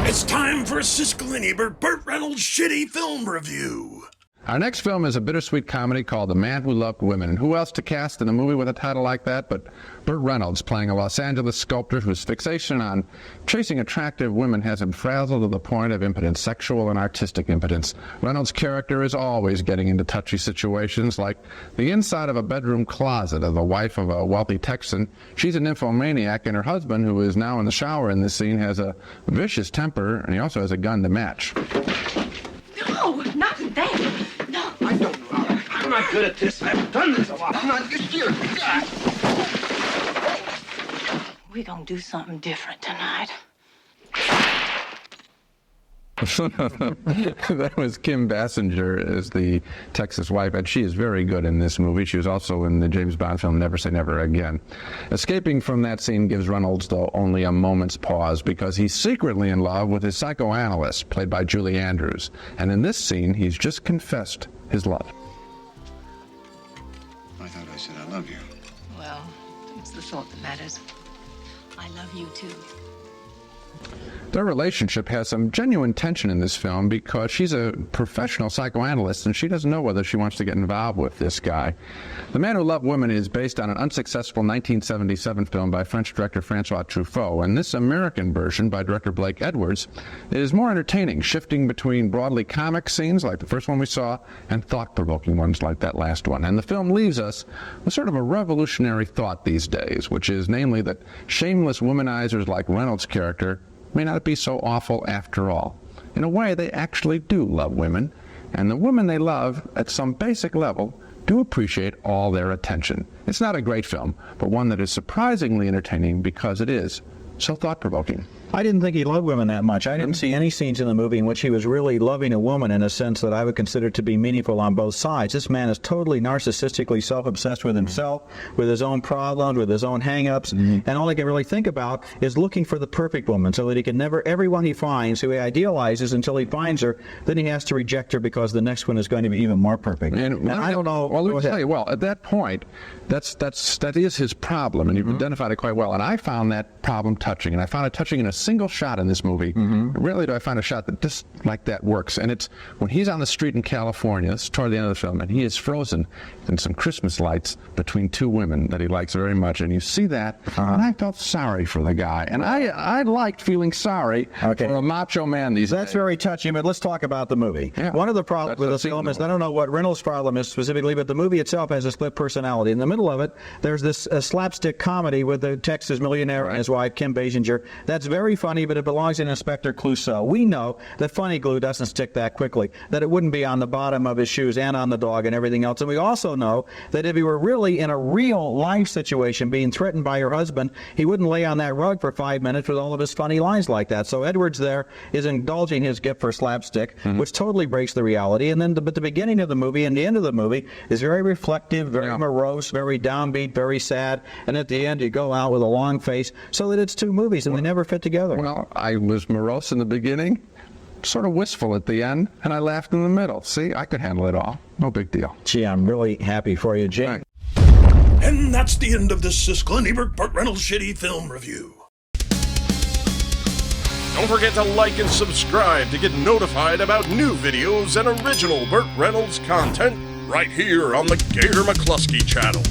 It's time for a Siskel and Ebert Burt Reynolds Shitty Film Review. Our next film is a bittersweet comedy called The Man Who Loved Women. And who else to cast in a movie with a title like that but Burt Reynolds, playing a Los Angeles sculptor whose fixation on chasing attractive women has him frazzled to the point of impotence, sexual and artistic impotence. Reynolds' character is always getting into touchy situations, like the inside of a bedroom closet of the wife of a wealthy Texan. She's a nymphomaniac, and her husband, who is now in the shower in this scene, has a vicious temper, and he also has a gun to match. No, not that. No. I don't know. I'm not good at this. I've done this a lot. I'm not this year. We're gonna do something different tonight. That was Kim Basinger as the Texas wife, and she is very good in this movie. She was also in the James Bond film Never Say Never Again. Escaping from that scene gives Reynolds, though, only a moment's pause, because he's secretly in love with his psychoanalyst, played by Julie Andrews. And in this scene, he's just confessed his love. I thought I said I love you. Well, it's the thought that matters. I love you too. Their relationship has some genuine tension in this film because she's a professional psychoanalyst and she doesn't know whether she wants to get involved with this guy. The Man Who Loved Women is based on an unsuccessful 1977 film by French director Francois Truffaut, and this American version by director Blake Edwards is more entertaining, shifting between broadly comic scenes like the first one we saw and thought-provoking ones like that last one. And the film leaves us with sort of a revolutionary thought these days, which is namely that shameless womanizers like Reynolds' character may not be so awful after all. In a way, they actually do love women, and the women they love, at some basic level, do appreciate all their attention. It's not a great film, but one that is surprisingly entertaining because it is so thought-provoking. I didn't think he loved women that much. I didn't see any scenes in the movie in which he was really loving a woman in a sense that I would consider to be meaningful on both sides. This man is totally narcissistically self-obsessed with himself, with his own problems, with his own hang-ups, and all he can really think about is looking for the perfect woman so that he can never, everyone he finds, who he idealizes until he finds her, then he has to reject her because the next one is going to be even more perfect. And I don't know. Well, let me tell you, well, at that point, that is his problem, and you've identified it quite well. And I found that problem touching, and I found it touching in a single shot in this movie. Rarely do I find a shot that just like that works. And it's when he's on the street in California, it's toward the end of the film, and he is frozen in some Christmas lights between two women that he likes very much. And you see that, and I felt sorry for the guy. And I liked feeling sorry for a macho man these days. That's very touching, but let's talk about the movie. Yeah. One of the problems with the film is, I don't know what Reynolds' problem is specifically, but the movie itself has a split personality. In the middle of it, there's this slapstick comedy with the Texas millionaire and his wife, Kim Basinger. That's very funny, but it belongs in Inspector Clouseau. We know that funny glue doesn't stick that quickly, that it wouldn't be on the bottom of his shoes and on the dog and everything else. And we also know that if he were really in a real life situation being threatened by her husband, he wouldn't lay on that rug for 5 minutes with all of his funny lines like that. So Edwards there is indulging his gift for slapstick, which totally breaks the reality. And then but the beginning of the movie and the end of the movie is very reflective, very morose, very downbeat, very sad. And at the end, you go out with a long face so that it's two movies and they never fit together. Well, I was morose in the beginning, sort of wistful at the end, and I laughed in the middle. See, I could handle it all. No big deal. Gee, I'm really happy for you, Jake. And that's the end of this Siskel and Ebert Burt Reynolds Shitty Film Review. Don't forget to like and subscribe to get notified about new videos and original Burt Reynolds content right here on the Gator McKLUSKY channel.